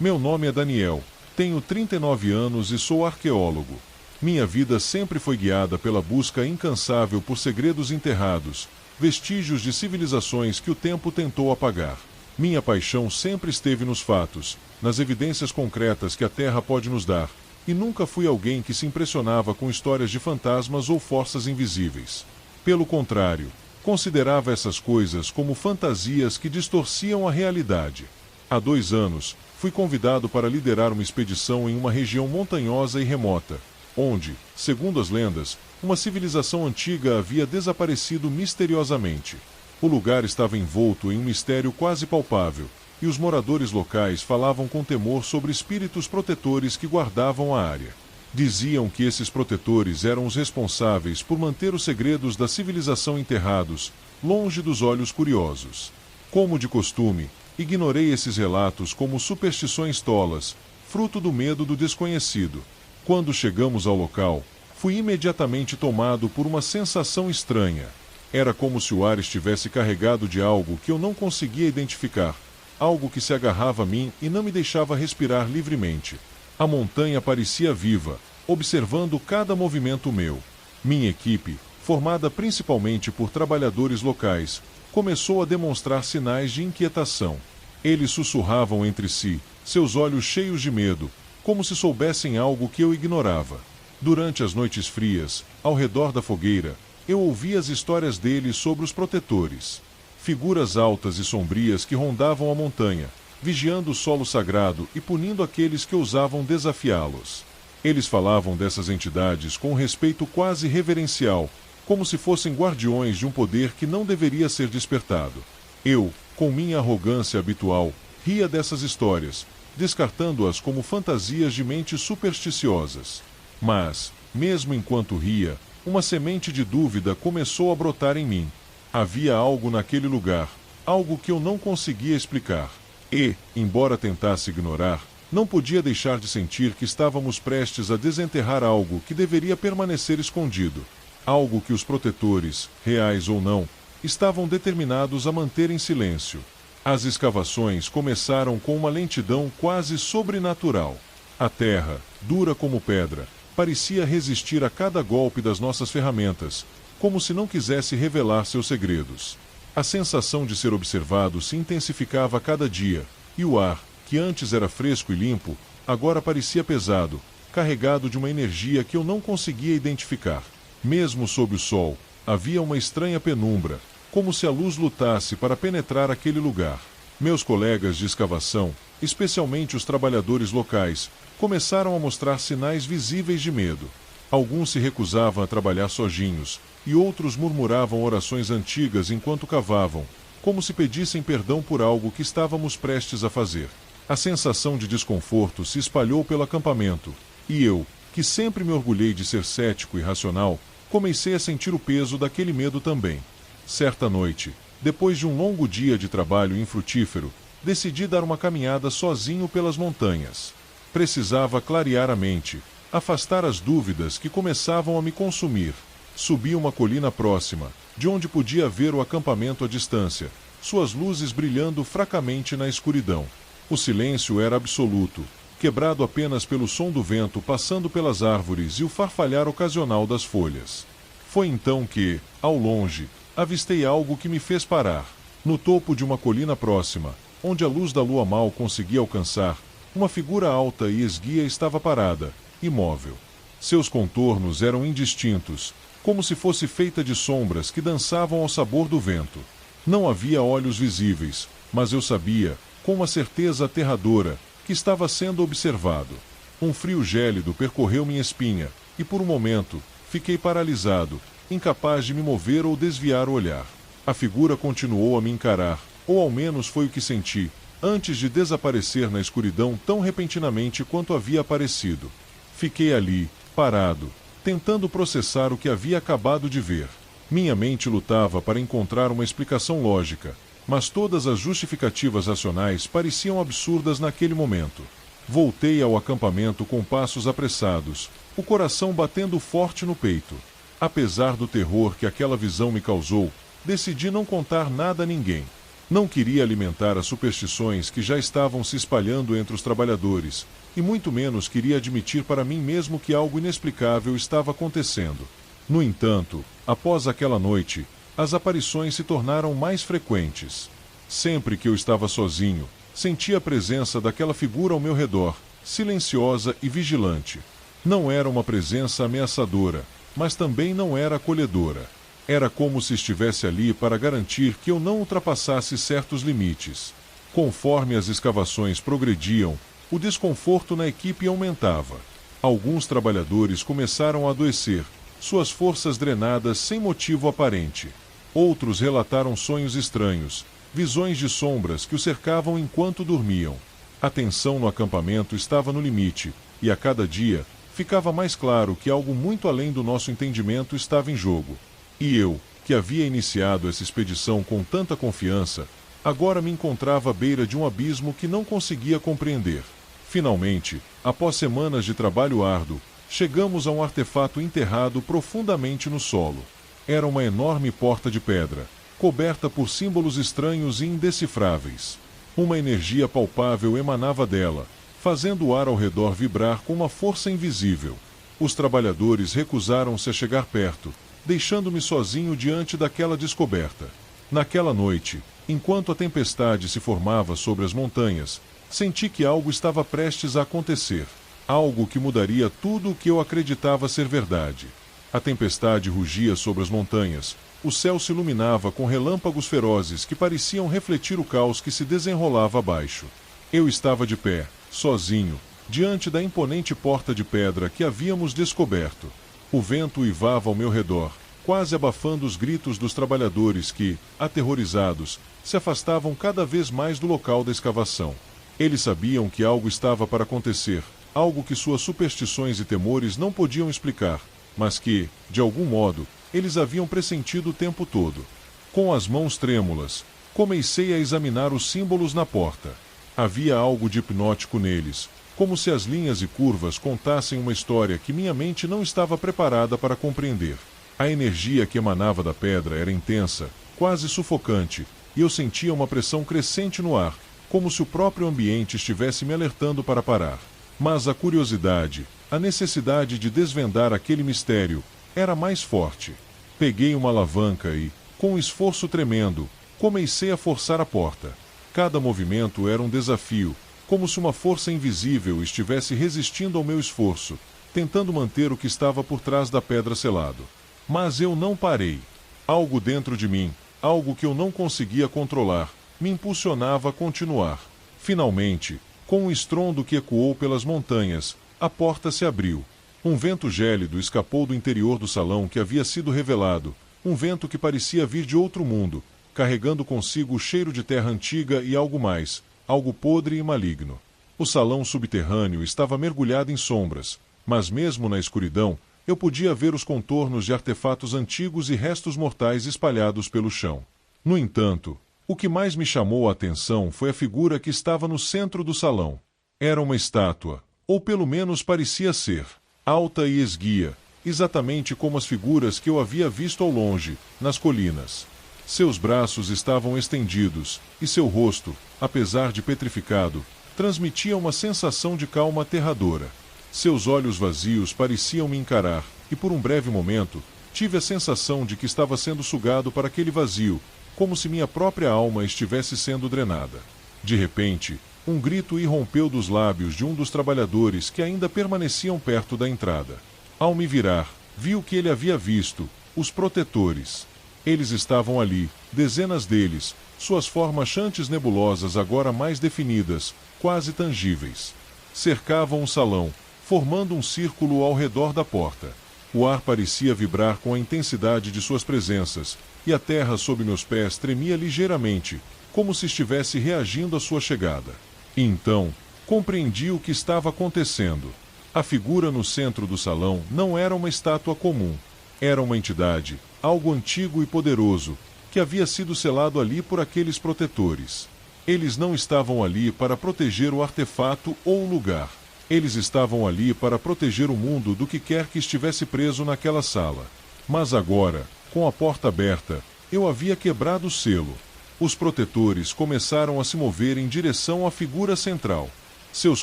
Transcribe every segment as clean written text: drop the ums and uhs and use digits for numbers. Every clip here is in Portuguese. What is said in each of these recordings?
Meu nome é Daniel, tenho 39 anos e sou arqueólogo. Minha vida sempre foi guiada pela busca incansável por segredos enterrados, vestígios de civilizações que o tempo tentou apagar. Minha paixão sempre esteve nos fatos, nas evidências concretas que a Terra pode nos dar, e nunca fui alguém que se impressionava com histórias de fantasmas ou forças invisíveis. Pelo contrário, considerava essas coisas como fantasias que distorciam a realidade. Há 2 anos, fui convidado para liderar uma expedição em uma região montanhosa e remota, onde, segundo as lendas, uma civilização antiga havia desaparecido misteriosamente. O lugar estava envolto em um mistério quase palpável, e os moradores locais falavam com temor sobre espíritos protetores que guardavam a área. Diziam que esses protetores eram os responsáveis por manter os segredos da civilização enterrados, longe dos olhos curiosos. Como de costume, ignorei esses relatos como superstições tolas, fruto do medo do desconhecido. Quando chegamos ao local, fui imediatamente tomado por uma sensação estranha. Era como se o ar estivesse carregado de algo que eu não conseguia identificar, algo que se agarrava a mim e não me deixava respirar livremente. A montanha parecia viva, observando cada movimento meu. Minha equipe, formada principalmente por trabalhadores locais, começou a demonstrar sinais de inquietação. Eles sussurravam entre si, seus olhos cheios de medo, como se soubessem algo que eu ignorava. Durante as noites frias, ao redor da fogueira, eu ouvia as histórias deles sobre os protetores. Figuras altas e sombrias que rondavam a montanha, vigiando o solo sagrado e punindo aqueles que ousavam desafiá-los. Eles falavam dessas entidades com um respeito quase reverencial, como se fossem guardiões de um poder que não deveria ser despertado. Eu, com minha arrogância habitual, ria dessas histórias, descartando-as como fantasias de mentes supersticiosas. Mas, mesmo enquanto ria, uma semente de dúvida começou a brotar em mim. Havia algo naquele lugar, algo que eu não conseguia explicar. E, embora tentasse ignorar, não podia deixar de sentir que estávamos prestes a desenterrar algo que deveria permanecer escondido. Algo que os protetores, reais ou não, estavam determinados a manter em silêncio. As escavações começaram com uma lentidão quase sobrenatural. A terra, dura como pedra, parecia resistir a cada golpe das nossas ferramentas, como se não quisesse revelar seus segredos. A sensação de ser observado se intensificava a cada dia, e o ar, que antes era fresco e limpo, agora parecia pesado, carregado de uma energia que eu não conseguia identificar. Mesmo sob o sol, havia uma estranha penumbra, como se a luz lutasse para penetrar aquele lugar. Meus colegas de escavação, especialmente os trabalhadores locais, começaram a mostrar sinais visíveis de medo. Alguns se recusavam a trabalhar sozinhos, e outros murmuravam orações antigas enquanto cavavam, como se pedissem perdão por algo que estávamos prestes a fazer. A sensação de desconforto se espalhou pelo acampamento, e eu, que sempre me orgulhei de ser cético e racional, comecei a sentir o peso daquele medo também. Certa noite, depois de um longo dia de trabalho infrutífero, decidi dar uma caminhada sozinho pelas montanhas. Precisava clarear a mente, afastar as dúvidas que começavam a me consumir. Subi uma colina próxima, de onde podia ver o acampamento à distância, suas luzes brilhando fracamente na escuridão. O silêncio era absoluto, quebrado apenas pelo som do vento passando pelas árvores e o farfalhar ocasional das folhas. Foi então que, ao longe, avistei algo que me fez parar. No topo de uma colina próxima, onde a luz da lua mal conseguia alcançar, uma figura alta e esguia estava parada, imóvel. Seus contornos eram indistintos, como se fosse feita de sombras que dançavam ao sabor do vento. Não havia olhos visíveis, mas eu sabia, com uma certeza aterradora, que estava sendo observado. Um frio gélido percorreu minha espinha, e por um momento, fiquei paralisado, incapaz de me mover ou desviar o olhar. A figura continuou a me encarar, ou ao menos foi o que senti, antes de desaparecer na escuridão tão repentinamente quanto havia aparecido. Fiquei ali, parado, tentando processar o que havia acabado de ver. Minha mente lutava para encontrar uma explicação lógica, mas todas as justificativas racionais pareciam absurdas naquele momento. Voltei ao acampamento com passos apressados, o coração batendo forte no peito. Apesar do terror que aquela visão me causou, decidi não contar nada a ninguém. Não queria alimentar as superstições que já estavam se espalhando entre os trabalhadores, e muito menos queria admitir para mim mesmo que algo inexplicável estava acontecendo. No entanto, após aquela noite, as aparições se tornaram mais frequentes. Sempre que eu estava sozinho, sentia a presença daquela figura ao meu redor, silenciosa e vigilante. Não era uma presença ameaçadora, mas também não era acolhedora. Era como se estivesse ali para garantir que eu não ultrapassasse certos limites. Conforme as escavações progrediam, o desconforto na equipe aumentava. Alguns trabalhadores começaram a adoecer, suas forças drenadas sem motivo aparente. Outros relataram sonhos estranhos, visões de sombras que o cercavam enquanto dormiam. A tensão no acampamento estava no limite, e a cada dia ficava mais claro que algo muito além do nosso entendimento estava em jogo. E eu, que havia iniciado essa expedição com tanta confiança, agora me encontrava à beira de um abismo que não conseguia compreender. Finalmente, após semanas de trabalho árduo, chegamos a um artefato enterrado profundamente no solo. Era uma enorme porta de pedra, coberta por símbolos estranhos e indecifráveis. Uma energia palpável emanava dela, fazendo o ar ao redor vibrar com uma força invisível. Os trabalhadores recusaram-se a chegar perto, deixando-me sozinho diante daquela descoberta. Naquela noite, enquanto a tempestade se formava sobre as montanhas, senti que algo estava prestes a acontecer. Algo que mudaria tudo o que eu acreditava ser verdade. A tempestade rugia sobre as montanhas. O céu se iluminava com relâmpagos ferozes que pareciam refletir o caos que se desenrolava abaixo. Eu estava de pé, sozinho, diante da imponente porta de pedra que havíamos descoberto. O vento uivava ao meu redor, quase abafando os gritos dos trabalhadores que, aterrorizados, se afastavam cada vez mais do local da escavação. Eles sabiam que algo estava para acontecer, algo que suas superstições e temores não podiam explicar, mas que, de algum modo, eles haviam pressentido o tempo todo. Com as mãos trêmulas, comecei a examinar os símbolos na porta. Havia algo de hipnótico neles, como se as linhas e curvas contassem uma história que minha mente não estava preparada para compreender. A energia que emanava da pedra era intensa, quase sufocante, e eu sentia uma pressão crescente no ar, como se o próprio ambiente estivesse me alertando para parar. Mas a curiosidade, a necessidade de desvendar aquele mistério, era mais forte. Peguei uma alavanca e, com um esforço tremendo, comecei a forçar a porta. Cada movimento era um desafio, como se uma força invisível estivesse resistindo ao meu esforço, tentando manter o que estava por trás da pedra selado. Mas eu não parei. Algo dentro de mim, algo que eu não conseguia controlar, me impulsionava a continuar. Finalmente, com um estrondo que ecoou pelas montanhas, a porta se abriu. Um vento gélido escapou do interior do salão que havia sido revelado, um vento que parecia vir de outro mundo, carregando consigo o cheiro de terra antiga e algo mais, algo podre e maligno. O salão subterrâneo estava mergulhado em sombras, mas mesmo na escuridão, eu podia ver os contornos de artefatos antigos e restos mortais espalhados pelo chão. No entanto, o que mais me chamou a atenção foi a figura que estava no centro do salão. Era uma estátua, ou pelo menos parecia ser, alta e esguia, exatamente como as figuras que eu havia visto ao longe, nas colinas. Seus braços estavam estendidos, e seu rosto, apesar de petrificado, transmitia uma sensação de calma aterradora. Seus olhos vazios pareciam me encarar, e por um breve momento, tive a sensação de que estava sendo sugado para aquele vazio, como se minha própria alma estivesse sendo drenada. De repente, um grito irrompeu dos lábios de um dos trabalhadores que ainda permaneciam perto da entrada. Ao me virar, vi o que ele havia visto, os protetores. Eles estavam ali, dezenas deles, suas formas antes nebulosas agora mais definidas, quase tangíveis. Cercavam o salão, formando um círculo ao redor da porta. O ar parecia vibrar com a intensidade de suas presenças, e a terra sob meus pés tremia ligeiramente, como se estivesse reagindo à sua chegada. E então, compreendi o que estava acontecendo. A figura no centro do salão não era uma estátua comum. Era uma entidade, algo antigo e poderoso, que havia sido selado ali por aqueles protetores. Eles não estavam ali para proteger o artefato ou o lugar. Eles estavam ali para proteger o mundo do que quer que estivesse preso naquela sala. Mas agora, com a porta aberta, eu havia quebrado o selo. Os protetores começaram a se mover em direção à figura central. Seus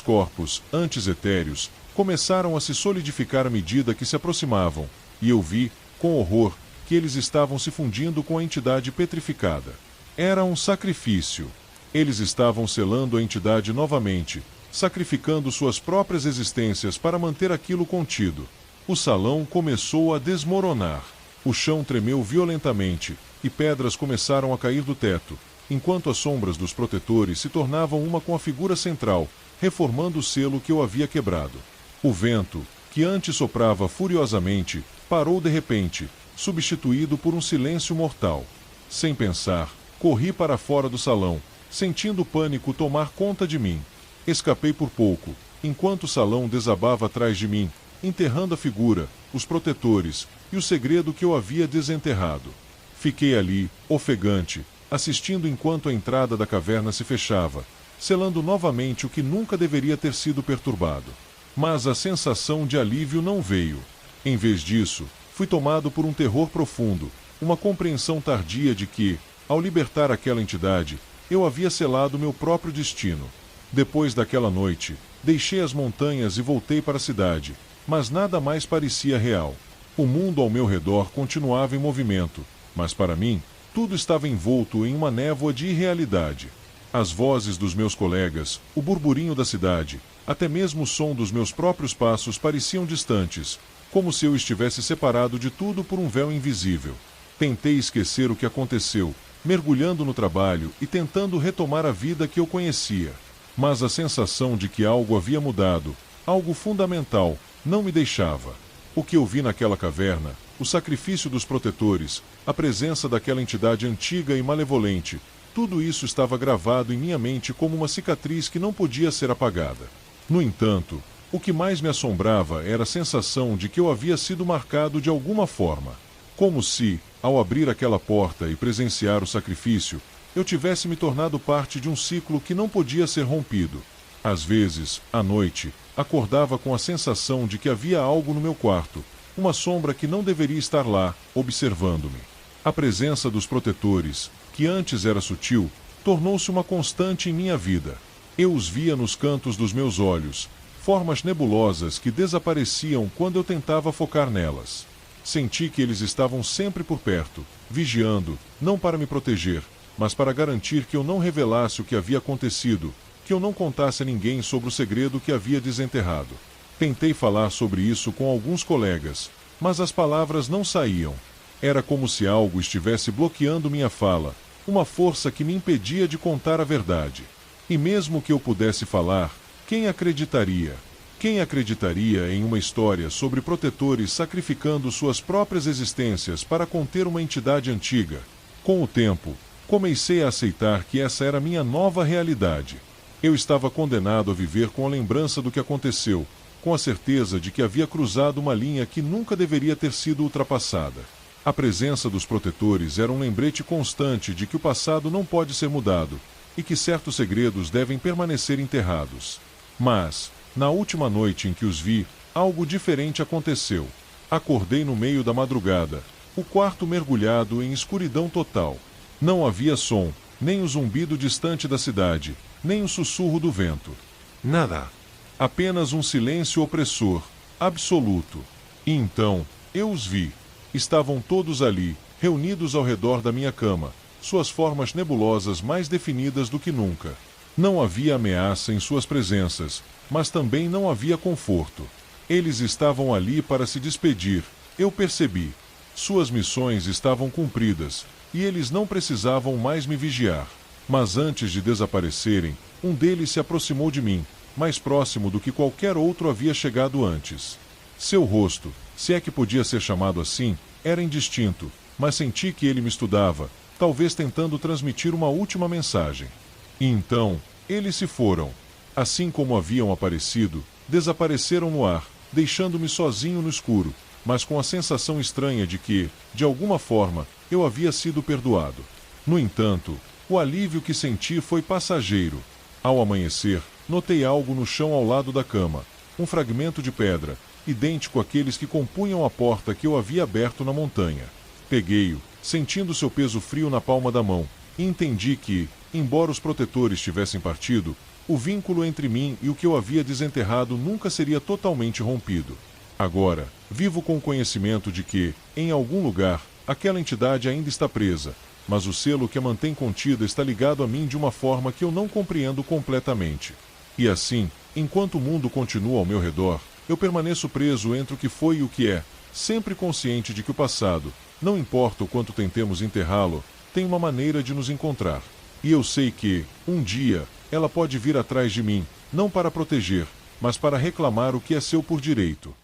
corpos, antes etéreos, começaram a se solidificar à medida que se aproximavam, e eu vi, com horror, que eles estavam se fundindo com a entidade petrificada. Era um sacrifício. Eles estavam selando a entidade novamente, sacrificando suas próprias existências para manter aquilo contido. O salão começou a desmoronar. O chão tremeu violentamente, e pedras começaram a cair do teto, enquanto as sombras dos protetores se tornavam uma com a figura central, reformando o selo que eu havia quebrado. O vento, que antes soprava furiosamente, parou de repente, substituído por um silêncio mortal. Sem pensar, corri para fora do salão, sentindo o pânico tomar conta de mim. Escapei por pouco, enquanto o salão desabava atrás de mim, enterrando a figura, os protetores e o segredo que eu havia desenterrado. Fiquei ali, ofegante, assistindo enquanto a entrada da caverna se fechava, selando novamente o que nunca deveria ter sido perturbado. Mas a sensação de alívio não veio. Em vez disso, fui tomado por um terror profundo, uma compreensão tardia de que, ao libertar aquela entidade, eu havia selado meu próprio destino. Depois daquela noite, deixei as montanhas e voltei para a cidade, mas nada mais parecia real. O mundo ao meu redor continuava em movimento, mas para mim, tudo estava envolto em uma névoa de irrealidade. As vozes dos meus colegas, o burburinho da cidade, até mesmo o som dos meus próprios passos pareciam distantes, como se eu estivesse separado de tudo por um véu invisível. Tentei esquecer o que aconteceu, mergulhando no trabalho e tentando retomar a vida que eu conhecia. Mas a sensação de que algo havia mudado, algo fundamental, não me deixava. O que eu vi naquela caverna, o sacrifício dos protetores, a presença daquela entidade antiga e malevolente, tudo isso estava gravado em minha mente como uma cicatriz que não podia ser apagada. No entanto, o que mais me assombrava era a sensação de que eu havia sido marcado de alguma forma. Como se, ao abrir aquela porta e presenciar o sacrifício, eu tivesse me tornado parte de um ciclo que não podia ser rompido. Às vezes, à noite, acordava com a sensação de que havia algo no meu quarto, uma sombra que não deveria estar lá, observando-me. A presença dos protetores, que antes era sutil, tornou-se uma constante em minha vida. Eu os via nos cantos dos meus olhos, formas nebulosas que desapareciam quando eu tentava focar nelas. Senti que eles estavam sempre por perto, vigiando, não para me proteger, mas para garantir que eu não revelasse o que havia acontecido, que eu não contasse a ninguém sobre o segredo que havia desenterrado. Tentei falar sobre isso com alguns colegas, mas as palavras não saíam. Era como se algo estivesse bloqueando minha fala, uma força que me impedia de contar a verdade. E mesmo que eu pudesse falar, quem acreditaria? Quem acreditaria em uma história sobre protetores sacrificando suas próprias existências para conter uma entidade antiga? Com o tempo, comecei a aceitar que essa era minha nova realidade. Eu estava condenado a viver com a lembrança do que aconteceu, com a certeza de que havia cruzado uma linha que nunca deveria ter sido ultrapassada. A presença dos protetores era um lembrete constante de que o passado não pode ser mudado, e que certos segredos devem permanecer enterrados. Mas, na última noite em que os vi, algo diferente aconteceu. Acordei no meio da madrugada, o quarto mergulhado em escuridão total. Não havia som, nem o zumbido distante da cidade, nem o sussurro do vento. Nada. Apenas um silêncio opressor, absoluto. E então, eu os vi. Estavam todos ali, reunidos ao redor da minha cama, suas formas nebulosas mais definidas do que nunca. Não havia ameaça em suas presenças, mas também não havia conforto. Eles estavam ali para se despedir, eu percebi. Suas missões estavam cumpridas, e eles não precisavam mais me vigiar. Mas antes de desaparecerem, um deles se aproximou de mim, mais próximo do que qualquer outro havia chegado antes. Seu rosto, se é que podia ser chamado assim, era indistinto, mas senti que ele me estudava, talvez tentando transmitir uma última mensagem. E então, eles se foram. Assim como haviam aparecido, desapareceram no ar, deixando-me sozinho no escuro, mas com a sensação estranha de que, de alguma forma, eu havia sido perdoado. No entanto, o alívio que senti foi passageiro. Ao amanhecer, notei algo no chão ao lado da cama, um fragmento de pedra, idêntico àqueles que compunham a porta que eu havia aberto na montanha. Peguei-o, sentindo seu peso frio na palma da mão, e entendi que, embora os protetores tivessem partido, o vínculo entre mim e o que eu havia desenterrado nunca seria totalmente rompido. Agora, vivo com o conhecimento de que, em algum lugar, aquela entidade ainda está presa, mas o selo que a mantém contida está ligado a mim de uma forma que eu não compreendo completamente. E assim, enquanto o mundo continua ao meu redor, eu permaneço preso entre o que foi e o que é, sempre consciente de que o passado, não importa o quanto tentemos enterrá-lo, tem uma maneira de nos encontrar. E eu sei que, um dia, ela pode vir atrás de mim, não para proteger, mas para reclamar o que é seu por direito.